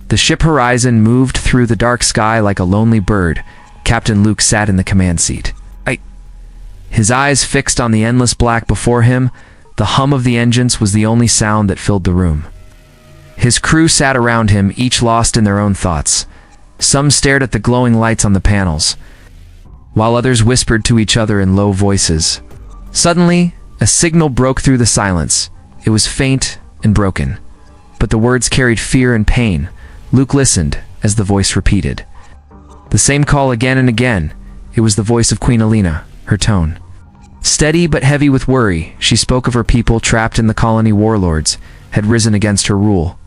The ship Horizon moved through the dark sky like a lonely bird. Captain Luke sat in the command seat. His eyes fixed on the endless black before him. The hum of the engines was the only sound that filled the room. His crew sat around him, each lost in their own thoughts. Some stared at the glowing lights on the panels, while others whispered to each other in low voices. Suddenly, a signal broke through the silence. It was faint and broken, but the words carried fear and pain. Luke listened as the voice repeated. The same call again and again. It was the voice of Queen Alina, her tone steady but heavy with worry. She spoke of her people trapped in the colony. Warlords had risen against her rule.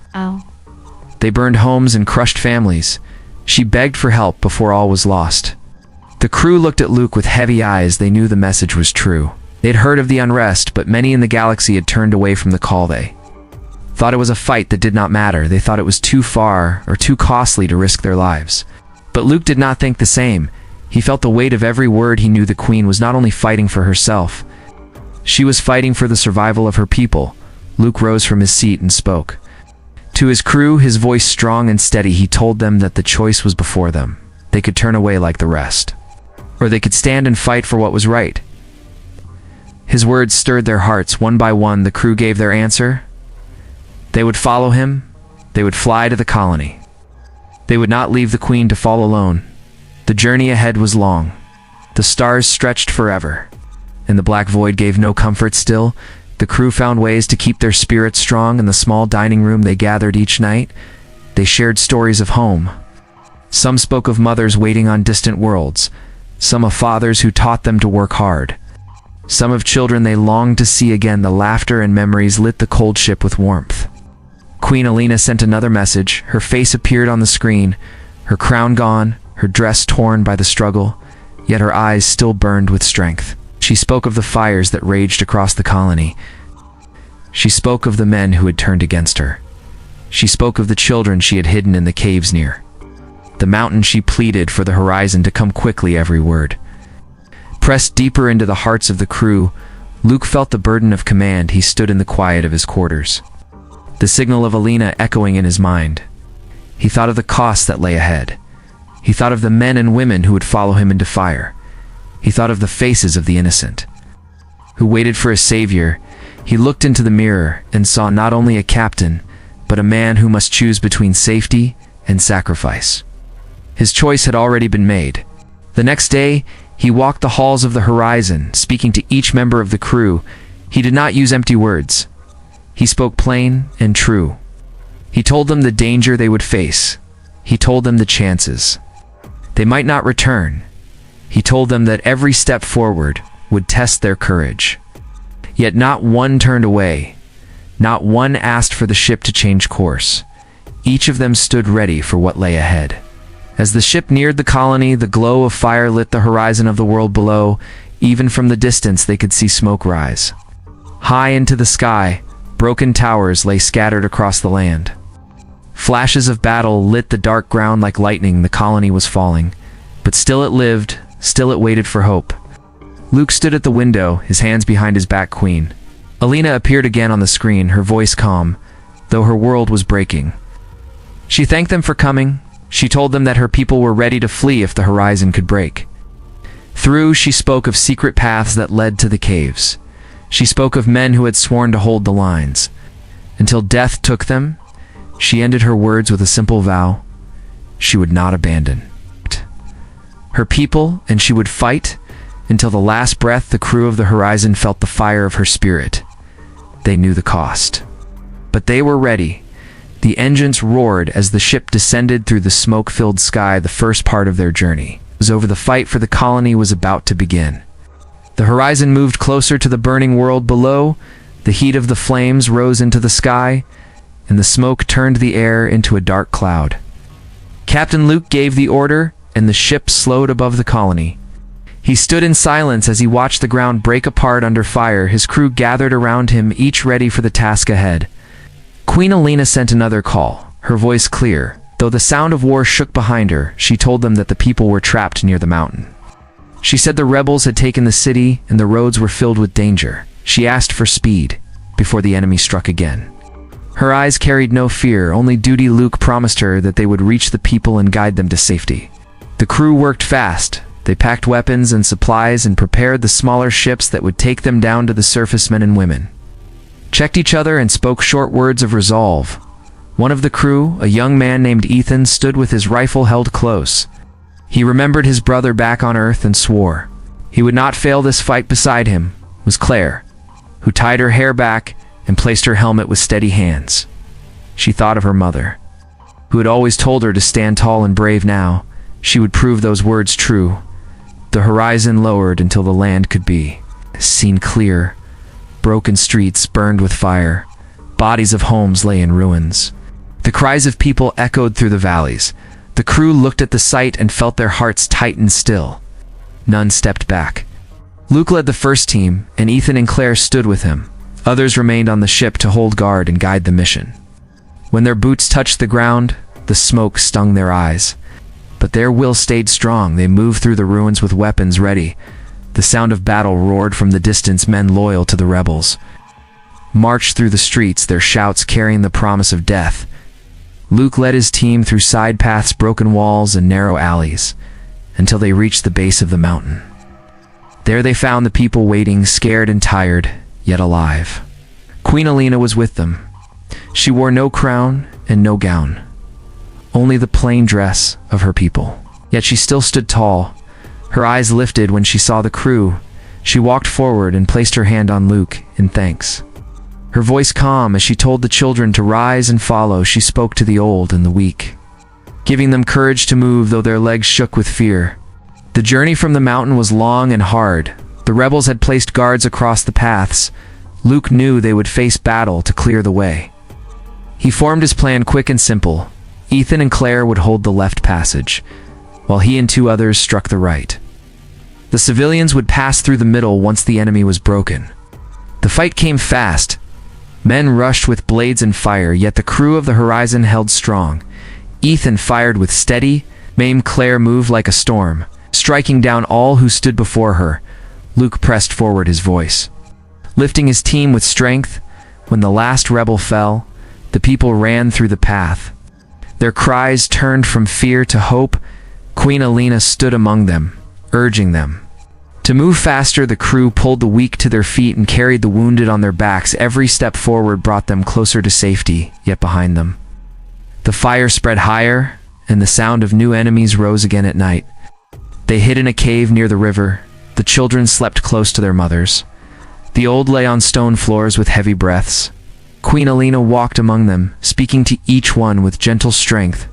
They burned homes and crushed families. She begged for help before all was lost. The crew looked at Luke with heavy eyes. They knew the message was true. They'd heard of the unrest, but many in the galaxy had turned away from the call. They thought it was a fight that did not matter. They thought it was too far or too costly to risk their lives. But Luke did not think the same. He felt the weight of every word. He knew the Queen was not only fighting for herself, she was fighting for the survival of her people. Luke rose from his seat and spoke. To his crew, his voice strong and steady, he told them that the choice was before them. They could turn away like the rest, or they could stand and fight for what was right. His words stirred their hearts. One by one, the crew gave their answer. They would follow him. They would fly to the colony. They would not leave the Queen to fall alone. The journey ahead was long. The stars stretched forever, and the black void gave no comfort. Still, the crew found ways to keep their spirits strong. In the small dining room they gathered each night, they shared stories of home. Some spoke of mothers waiting on distant worlds, some of fathers who taught them to work hard, some of children they longed to see again. The laughter and memories lit the cold ship with warmth. Queen Alina sent another message. Her face appeared on the screen, her crown gone, her dress torn by the struggle, yet her eyes still burned with strength. She spoke of the fires that raged across the colony. She spoke of the men who had turned against her. She spoke of the children she had hidden in the caves near the mountain. She pleaded for the Horizon to come quickly. Every word pressed deeper into the hearts of the crew. Luke felt the burden of command. He stood in the quiet of his quarters, the signal of Alina echoing in his mind. He thought of the costs that lay ahead. He thought of the men and women who would follow him into fire. He thought of the faces of the innocent who waited for a savior. He looked into the mirror and saw not only a captain, but a man who must choose between safety and sacrifice. His choice had already been made. The next day, he walked the halls of the Horizon, speaking to each member of the crew. He did not use empty words. He spoke plain and true. He told them the danger they would face. He told them the chances they might not return. He told them that every step forward would test their courage. Yet not one turned away. Not one asked for the ship to change course. Each of them stood ready for what lay ahead. As the ship neared the colony, the glow of fire lit the horizon of the world below. Even from the distance, they could see smoke rise. High into the sky, broken towers lay scattered across the land. Flashes of battle lit the dark ground like lightning. The colony was falling, but still it lived, still it waited for hope. Luke stood at the window, his hands behind his back. Queen Alina appeared again on the screen, her voice calm, though her world was breaking. She thanked them for coming. She told them that her people were ready to flee if the Horizon could break through. She spoke of secret paths that led to the caves. She spoke of men who had sworn to hold the lines until death took them. She ended her words with a simple vow. She would not abandon her people, and she would fight until the last breath. The crew of the Horizon felt the fire of her spirit. They knew the cost, but they were ready. The engines roared as the ship descended through the smoke-filled sky. The first part of their journey was over. The fight for the colony was about to begin. The Horizon moved closer to the burning world below. The heat of the flames rose into the sky, and the smoke turned the air into a dark cloud. Captain Luke gave the order, and the ship slowed above the colony. He stood in silence as he watched the ground break apart under fire. His crew gathered around him, each ready for the task ahead. Queen Alina sent another call, her voice clear. Though the sound of war shook behind her, she told them that the people were trapped near the mountain. She said the rebels had taken the city and the roads were filled with danger. She asked for speed before the enemy struck again. Her eyes carried no fear, only duty. Luke promised her that they would reach the people and guide them to safety. The crew worked fast. They packed weapons and supplies and prepared the smaller ships that would take them down to the surface. Men and women checked each other and spoke short words of resolve. One of the crew, a young man named Ethan, stood with his rifle held close. He remembered his brother back on Earth and swore he would not fail this fight. Beside him was Claire, who tied her hair back and placed her helmet with steady hands. She thought of her mother, who had always told her to stand tall and brave. Now she would prove those words true. The horizon lowered until the land could be seen clear. Broken streets burned with fire. Bodies of homes lay in ruins. The cries of people echoed through the valleys. The crew looked at the sight and felt their hearts tighten. Still, none stepped back. Luke led the first team, and Ethan and Claire stood with him. Others remained on the ship to hold guard and guide the mission. When their boots touched the ground, the smoke stung their eyes. But their will stayed strong. They moved through the ruins with weapons ready. The sound of battle roared from the distance. Men loyal to the rebels marched through the streets, their shouts carrying the promise of death. Luke led his team through side paths, broken walls, and narrow alleys, until they reached the base of the mountain. There they found the people waiting, scared and tired, yet alive. Queen Alina was with them. She wore no crown and no gown, only the plain dress of her people. Yet she still stood tall. Her eyes lifted when she saw the crew. She walked forward and placed her hand on Luke in thanks. Her voice calm as she told the children to rise and follow. She spoke to the old and the weak, giving them courage to move though their legs shook with fear. The journey from the mountain was long and hard. The rebels had placed guards across the paths. Luke knew they would face battle to clear the way. He formed his plan quick and simple. Ethan and Claire would hold the left passage, while he and two others struck the right. The civilians would pass through the middle once the enemy was broken. The fight came fast. Men rushed with blades and fire, yet the crew of the horizon held strong. Ethan fired with steady aim. Claire moved like a storm, striking down all who stood before her. Luke pressed forward, his voice lifting his team with strength. When the last rebel fell, the people ran through the path. Their cries turned from fear to hope. Queen Alina stood among them, urging them to move faster. The crew pulled the weak to their feet and carried the wounded on their backs. Every step forward brought them closer to safety, yet behind them the fire spread higher, and the sound of new enemies rose again at night. They hid in a cave near the river. The children slept close to their mothers. The old lay on stone floors with heavy breaths. Queen Alina walked among them, speaking to each one with gentle strength.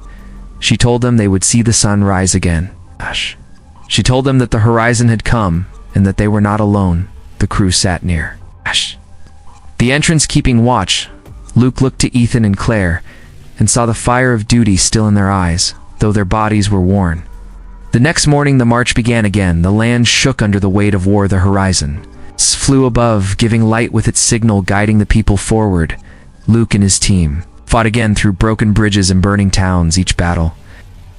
She told them they would see the sun rise again. She told them that the horizon had come, and that they were not alone. The crew sat near the entrance, keeping watch. Luke looked to Ethan and Claire, and saw the fire of duty still in their eyes, though their bodies were worn. The next morning the march began again. The land shook under the weight of war. The horizon flew above, giving light with its signal, guiding the people forward. Luke and his team fought again through broken bridges and burning towns. Each battle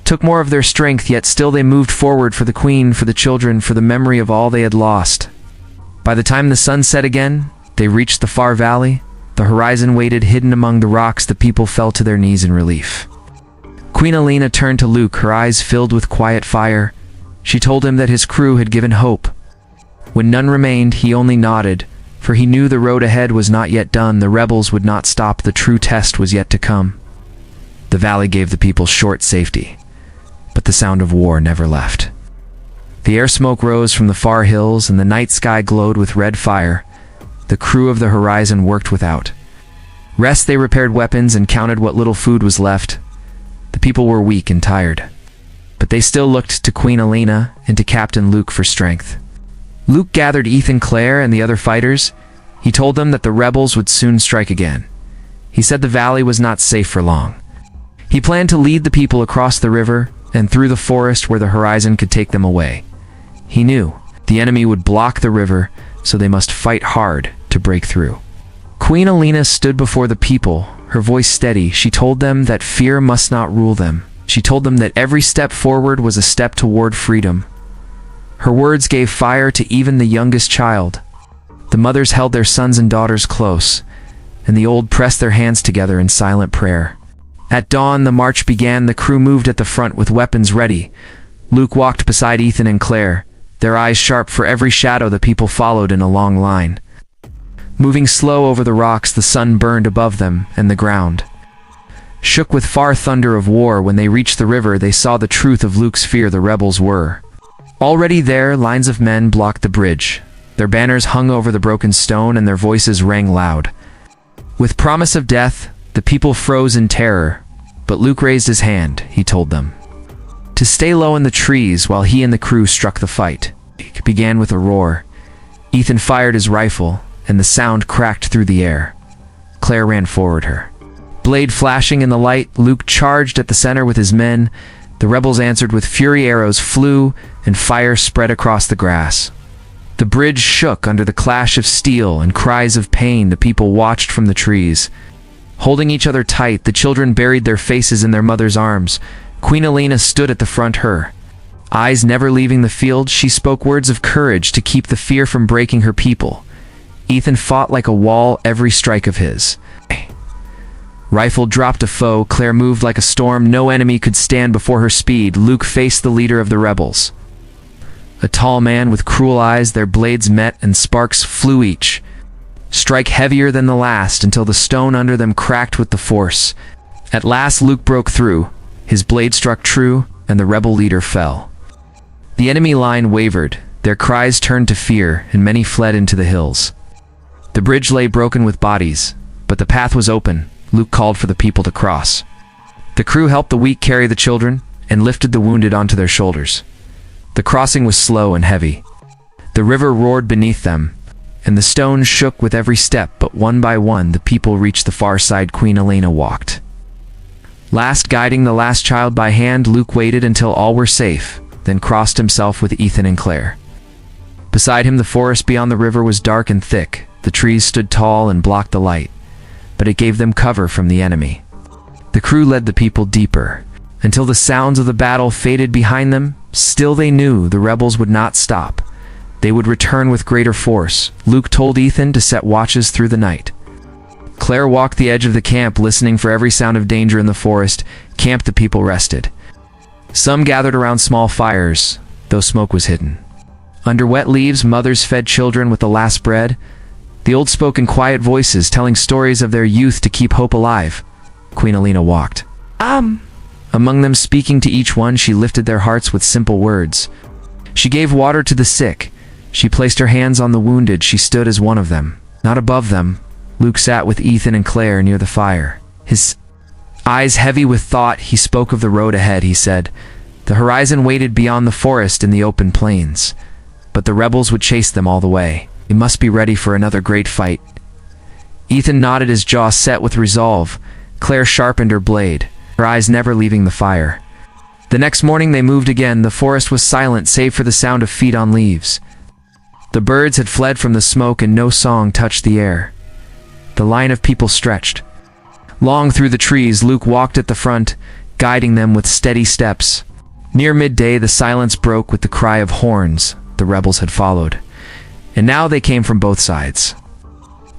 took more of their strength, yet still they moved forward for the queen, for the children, for the memory of all they had lost. By the time the sun set again, they reached the far valley. The horizon waited hidden among the rocks. The people fell to their knees in relief. Queen Alina turned to Luke, her eyes filled with quiet fire. She told him that his crew had given hope. When none remained, he only nodded, for he knew the road ahead was not yet done. The rebels would not stop. The true test was yet to come. The valley gave the people short safety, but the sound of war never left. The air smoke rose from the far hills, and the night sky glowed with red fire. The crew of the horizon worked without rest. They repaired weapons and counted what little food was left. The people were weak and tired, but they still looked to Queen Alina and to Captain Luke for strength. Luke gathered Ethan, Claire, and the other fighters. He told them that the rebels would soon strike again. He said the valley was not safe for long. He planned to lead the people across the river and through the forest where the horizon could take them away. He knew the enemy would block the river, so they must fight hard to break through. Queen Alina stood before the people, her voice steady. She told them that fear must not rule them. She told them that every step forward was a step toward freedom. Her words gave fire to even the youngest child. The mothers held their sons and daughters close, and the old pressed their hands together in silent prayer. At dawn, the march began. The crew moved at the front with weapons ready. Luke walked beside Ethan and Claire, their eyes sharp for every shadow. The people followed in a long line. Moving slow over the rocks, the sun burned above them, and the ground shook with far thunder of war. When they reached the river, they saw the truth of Luke's fear. The rebels were already there. Lines of men blocked the bridge. Their banners hung over the broken stone, and their voices rang loud with promise of death. The people froze in terror, but Luke raised his hand. He told them to stay low in the trees while he and the crew struck the fight. It began with a roar. Ethan fired his rifle, and the sound cracked through the air. Claire ran forward, her blade flashing in the light. Luke charged at the center with his men. The rebels answered with fury. Arrows flew, and fire spread across the grass. The bridge shook under the clash of steel and cries of pain. The people watched from the trees, holding each other tight. The children buried their faces in their mother's arms. Queen Elena stood at the front, her eyes never leaving the field. She spoke words of courage to keep the fear from breaking her people. Ethan fought like a wall. Every strike of his rifle dropped a foe. Claire moved like a storm. No enemy could stand before her speed. Luke faced the leader of the rebels, a tall man with cruel eyes. Their blades met, and sparks flew, each strike heavier than the last, until the stone under them cracked with the force. At last Luke broke through. His blade struck true, and the rebel leader fell. The enemy line wavered. Their cries turned to fear, and many fled into the hills. The bridge lay broken with bodies, but the path was open. Luke called for the people to cross. The crew helped the weak carry the children, and lifted the wounded onto their shoulders. The crossing was slow and heavy. The river roared beneath them, and the stones shook with every step. But one by one, the people reached the far side. Queen Elena walked last, guiding the last child by hand. Luke waited until all were safe, then crossed himself with Ethan and Claire. Beside him, the forest beyond the river was dark and thick. The trees stood tall and blocked the light, but it gave them cover from the enemy. The crew led the people deeper, until the sounds of the battle faded behind them. Still they knew the rebels would not stop. They would return with greater force. Luke told Ethan to set watches through the night. Claire walked the edge of the camp, listening for every sound of danger in the forest. Camp, the people rested. Some gathered around small fires, though smoke was hidden. Under wet leaves, mothers fed children with the last bread. The old spoke in quiet voices, telling stories of their youth to keep hope alive. Queen Elena walked among them, speaking to each one. She lifted their hearts with simple words. She gave water to the sick. She placed her hands on the wounded. She stood as one of them, not above them. Luke sat with Ethan and Claire near the fire, his eyes heavy with thought. He spoke of the road ahead. He said, the horizon waited beyond the forest in the open plains, but the rebels would chase them all the way. They must be ready for another great fight. Ethan nodded, his jaw set with resolve. Claire sharpened her blade, her eyes never leaving the fire. The next morning they moved again. The forest was silent, save for the sound of feet on leaves. The birds had fled from the smoke, and no song touched the air. The line of people stretched long through the trees. Luke walked at the front, guiding them with steady steps. Near midday, the silence broke with the cry of horns. The rebels had followed, and now they came from both sides.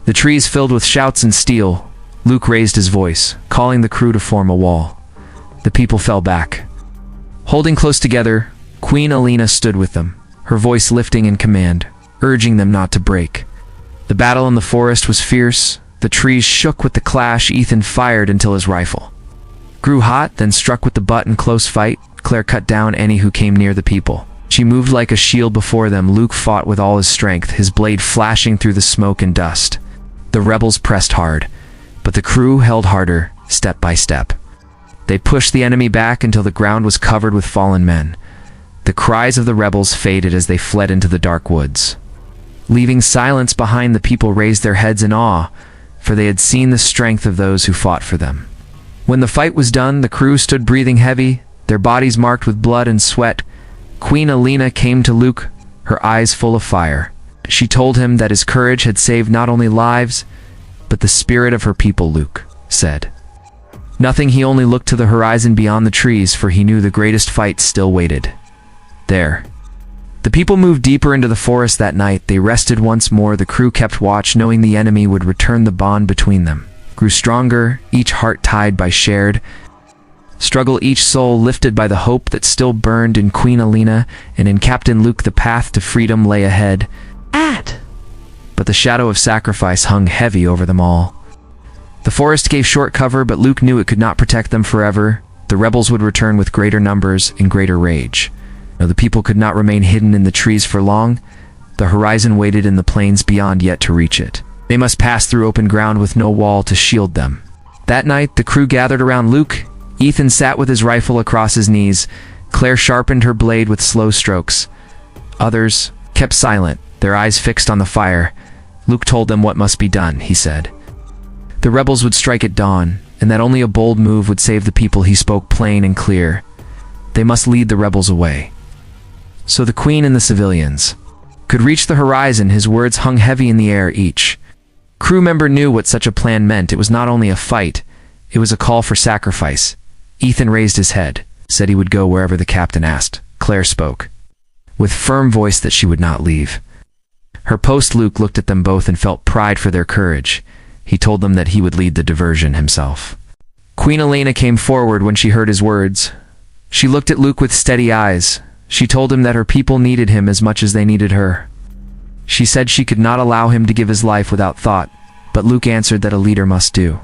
The trees filled with shouts and steel. Luke raised his voice, calling the crew to form a wall. The people fell back. Holding close together, Queen Elena stood with them, her voice lifting in command, urging them not to break. The battle in the forest was fierce. The trees shook with the clash. Ethan fired until his rifle grew hot, then struck with the butt in close fight. Claire cut down any who came near the people. She moved like a shield before them. Luke fought with all his strength, his blade flashing through the smoke and dust. The rebels pressed hard, but the crew held harder, step by step. They pushed the enemy back until the ground was covered with fallen men. The cries of the rebels faded as they fled into the dark woods. Leaving silence behind, the people raised their heads in awe, for they had seen the strength of those who fought for them. When the fight was done, the crew stood breathing heavy, their bodies marked with blood and sweat. Queen Elena came to Luke, her eyes full of fire. She told him that his courage had saved not only lives, but the spirit of her people. Luke said nothing. He only looked to the horizon beyond the trees, for he knew the greatest fight still waited there. The people moved deeper into the forest that night. They rested once more. The crew kept watch, knowing the enemy would return. The bond between them grew stronger, each heart tied by shared struggle, each soul lifted by the hope that still burned in Queen Alina and in Captain Luke. The path to freedom lay ahead, but the shadow of sacrifice hung heavy over them all. The forest gave short cover, but Luke knew it could not protect them forever. The rebels would return with greater numbers and greater rage. No, the people could not remain hidden in the trees for long. The horizon waited in the plains beyond, yet to reach it they must pass through open ground with no wall to shield them. That night, the crew gathered around Luke. Ethan sat with his rifle across his knees. Claire sharpened her blade with slow strokes. Others kept silent, their eyes fixed on the fire. Luke told them what must be done, he said. The rebels would strike at dawn, and that only a bold move would save the people. He spoke plain and clear. They must lead the rebels away, so the Queen and the civilians could reach the horizon. His words hung heavy in the air. Each crew member knew what such a plan meant. It was not only a fight, it was a call for sacrifice. Ethan raised his head, said he would go wherever the captain asked. Claire spoke with firm voice that she would not leave her post. Luke looked at them both and felt pride for their courage. He told them that he would lead the diversion himself. Queen Elena came forward when she heard his words. She looked at Luke with steady eyes. She told him that her people needed him as much as they needed her. She said she could not allow him to give his life without thought, but Luke answered that a leader must do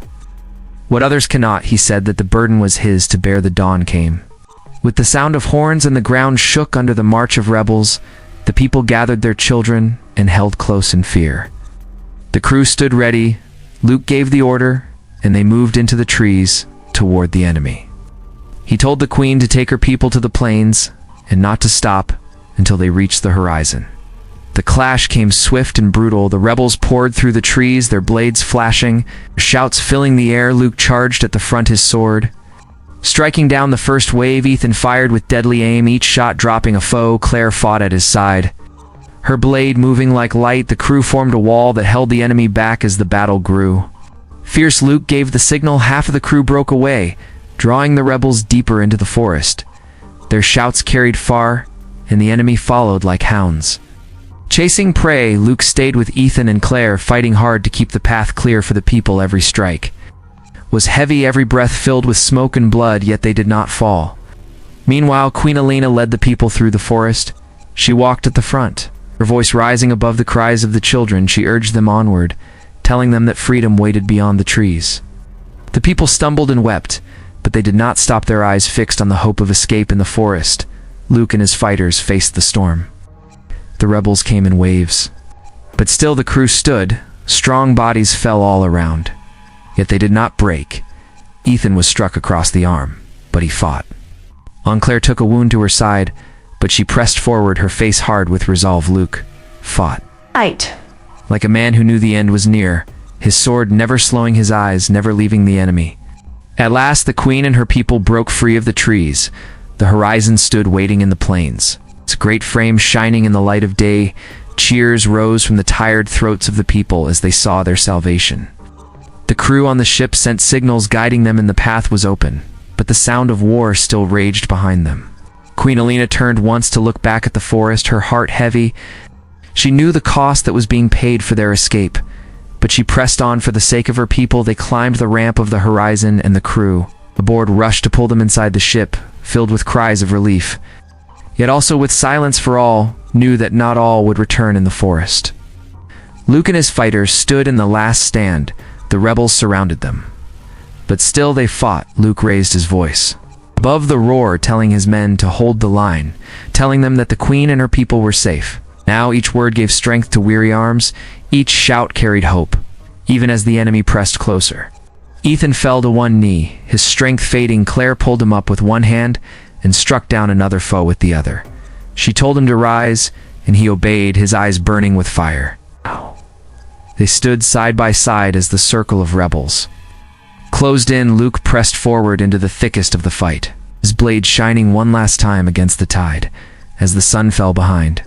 what others cannot. He said that the burden was his to bear. The dawn came with the sound of horns, and the ground shook under the march of rebels. The people gathered their children and held close in fear. The crew stood ready. Luke gave the order, and they moved into the trees toward the enemy. He told the Queen to take her people to the plains and not to stop until they reached the horizon. The clash came swift and brutal. The rebels poured through the trees, their blades flashing, shouts filling the air. Luke charged at the front, his sword striking down the first wave. Ethan fired with deadly aim, each shot dropping a foe. Claire fought at his side, her blade moving like light. The crew formed a wall that held the enemy back as the battle grew fierce. Luke gave the signal. Half of the crew broke away, drawing the rebels deeper into the forest. Their shouts carried far, and the enemy followed like hounds chasing prey. Luke stayed with Ethan and Claire, fighting hard to keep the path clear for the people. Every strike was heavy, every breath filled with smoke and blood, yet they did not fall. Meanwhile, Queen Elena led the people through the forest. She walked at the front, her voice rising above the cries of the children. She urged them onward, telling them that freedom waited beyond the trees. The people stumbled and wept, but they did not stop, their eyes fixed on the hope of escape in the forest. Luke and his fighters faced the storm. The rebels came in waves, but still the crew stood. Strong bodies fell all around, yet they did not break. Ethan was struck across the arm, but he fought. Claire took a wound to her side, but she pressed forward, her face hard with resolve. Luke fought like a man who knew the end was near, his sword never slowing, his eyes never leaving the enemy. At last the Queen and her people broke free of the trees. The horizon stood waiting in the plains, its great frame shining in the light of day. Cheers rose from the tired throats of the people as they saw their salvation. The crew on the ship sent signals guiding them, and the path was open, but the sound of war still raged behind them. Queen Elena turned once to look back at the forest, her heart heavy. She knew the cost that was being paid for their escape, but she pressed on for the sake of her people. They climbed the ramp of the horizon, and the crew aboard rushed to pull them inside the ship, filled with cries of relief, yet also with silence, for all knew that not all would return in the forest. Luke and his fighters stood in the last stand. The rebels surrounded them, but still they fought. Luke raised his voice above the roar, telling his men to hold the line, telling them that the Queen and her people were safe. Now each word gave strength to weary arms, each shout carried hope, even as the enemy pressed closer. Ethan fell to one knee, his strength fading. Claire pulled him up with one hand and struck down another foe with the other. She told him to rise, and he obeyed, his eyes burning with fire. They stood side by side as the circle of rebels closed in. Luke pressed forward into the thickest of the fight, his blade shining one last time against the tide as the sun fell behind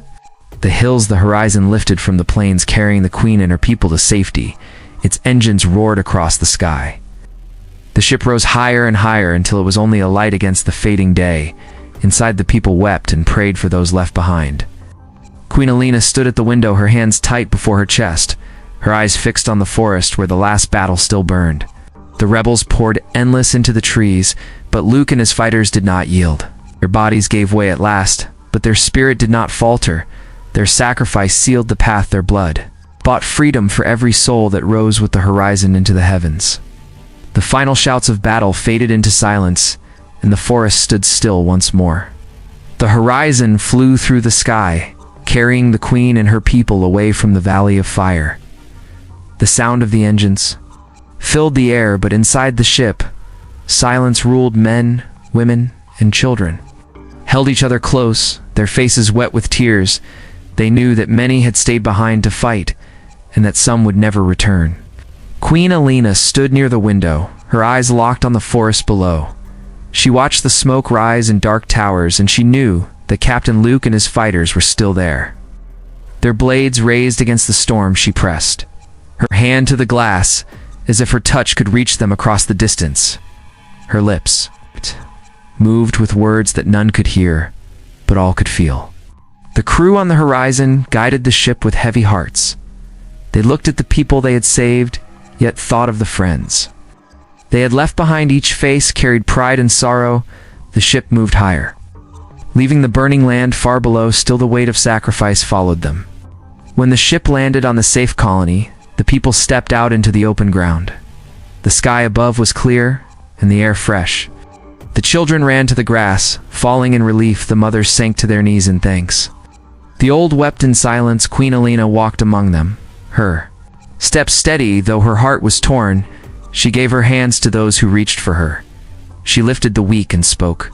the hills. The horizon lifted from the plains, carrying the Queen and her people to safety. Its engines roared across the sky. The ship rose higher and higher until it was only a light against the fading day. Inside, the people wept and prayed for those left behind. Queen Alina stood at the window, her hands tight before her chest, her eyes fixed on the forest where the last battle still burned. The rebels poured endless into the trees, but Luke and his fighters did not yield. Their bodies gave way at last, but their spirit did not falter. Their sacrifice sealed the path their blood bought freedom for every soul that rose with the horizon into the heavens. The final shouts of battle faded into silence, and the forest stood still once more. The horizon flew through the sky, carrying the queen and her people away from the Valley of Fire. The sound of the engines filled the air, but inside the ship, silence ruled. Men, women, and children held each other close, their faces wet with tears. They knew that many had stayed behind to fight, and that some would never return. Queen Alina stood near the window, her eyes locked on the forest below. She watched the smoke rise in dark towers, and she knew that Captain Luke and his fighters were still there. Their blades raised against the storm, she pressed her hand to the glass, as if her touch could reach them across the distance. Her lips moved with words that none could hear, but all could feel. The crew on the horizon guided the ship with heavy hearts. They looked at the people they had saved, yet thought of the friends they had left behind. Each face carried pride and sorrow. The ship moved higher, leaving the burning land far below. Still the weight of sacrifice followed them. When the ship landed on the safe colony, the people stepped out into the open ground. The sky above was clear, and the air fresh. The children ran to the grass, falling in relief. The mothers sank to their knees in thanks. The old wept in silence. Queen Alina walked among them, her steps steady, though her heart was torn. She gave her hands to those who reached for her. She lifted the weak and spoke.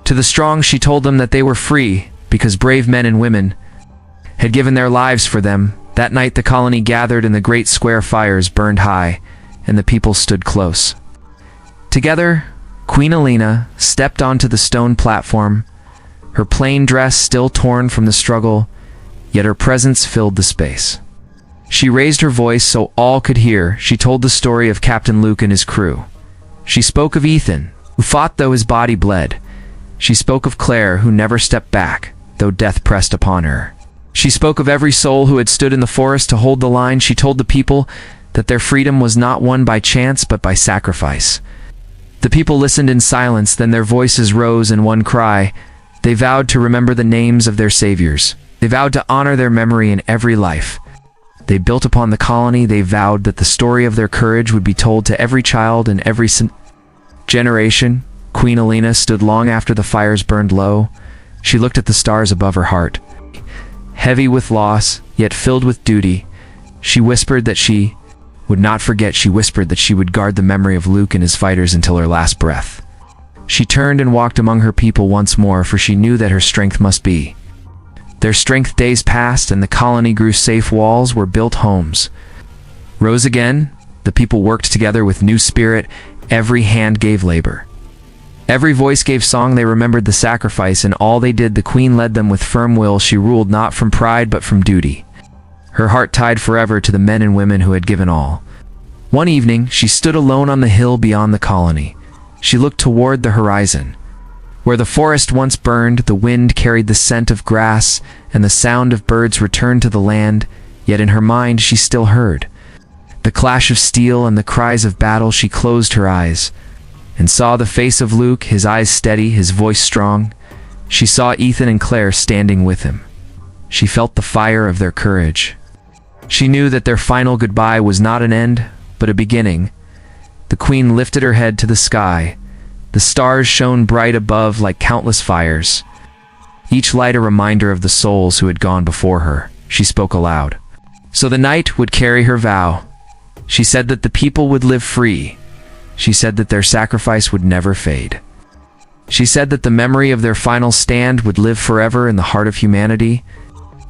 To the strong she told them that they were free, because brave men and women had given their lives for them. That night the colony gathered, and the great square fires burned high, and the people stood close. Together, Queen Alina stepped onto the stone platform, her plain dress still torn from the struggle, yet her presence filled the space. She raised her voice so all could hear. She told the story of Captain Luke and his crew. She spoke of Ethan, who fought though his body bled. She spoke of Claire, who never stepped back, though death pressed upon her. She spoke of every soul who had stood in the forest to hold the line. She told the people that their freedom was not won by chance, but by sacrifice. The people listened in silence, then their voices rose in one cry. They vowed to remember the names of their saviors. They vowed to honor their memory in every life. They built upon the colony. They vowed that the story of their courage would be told to every child and every generation. Queen Alina stood long after the fires burned low. She looked at the stars above her heart. Heavy with loss, yet filled with duty, she whispered that she would not forget. She whispered that she would guard the memory of Luke and his fighters until her last breath. She turned and walked among her people once more, for she knew that her strength must be their strength. Days passed, and the colony grew. Safe walls were built, homes rose again. The people worked together with new spirit. Every hand gave labor. Every voice gave song. They remembered the sacrifice in all they did. The queen led them with firm will. She ruled not from pride but from duty, her heart tied forever to the men and women who had given all. One evening, she stood alone on the hill beyond the colony. She looked toward the horizon. Where the forest once burned, the wind carried the scent of grass, and the sound of birds returned to the land. Yet in her mind she still heard the clash of steel and the cries of battle. She closed her eyes and saw the face of Luke, his eyes steady, his voice strong. She saw Ethan and Claire standing with him. She felt the fire of their courage. She knew that their final goodbye was not an end, but a beginning. The queen lifted her head to the sky. The stars shone bright above like countless fires, each light a reminder of the souls who had gone before her. She spoke aloud. So the night would carry her vow. She said that the people would live free. She said that their sacrifice would never fade. She said that the memory of their final stand would live forever in the heart of humanity.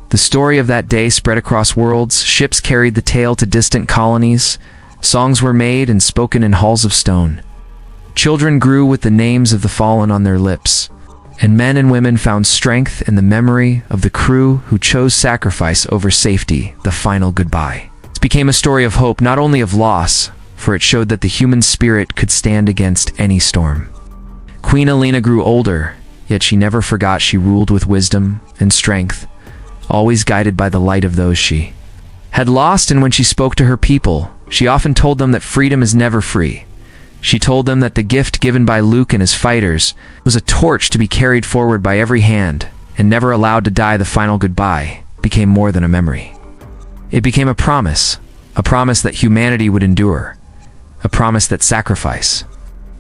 The story of that day spread across worlds. Ships carried the tale to distant colonies. Songs were made and spoken in halls of stone. Children grew with the names of the fallen on their lips, and men and women found strength in the memory of the crew who chose sacrifice over safety. The final goodbye. It became a story of hope, not only of loss, for it showed that the human spirit could stand against any storm. Queen Alina grew older, yet she never forgot. She ruled with wisdom and strength. always guided by the light of those she had lost. And when she spoke to her people, she often told them that freedom is never free. She told them that the gift given by Luke and his fighters was a torch to be carried forward by every hand, and never allowed to die. The final goodbye became more than a memory. It became a promise that humanity would endure, a promise that sacrifice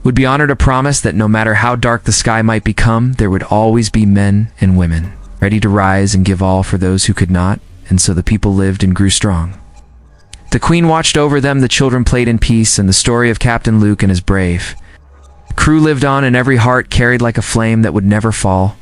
would be honored, a promise that no matter how dark the sky might become, there would always be men and women ready to rise and give all for those who could not. And so the people lived and grew strong. The Queen watched over them, the children played in peace, and the story of Captain Luke and his brave crew lived on in every heart, carried like a flame that would never fall.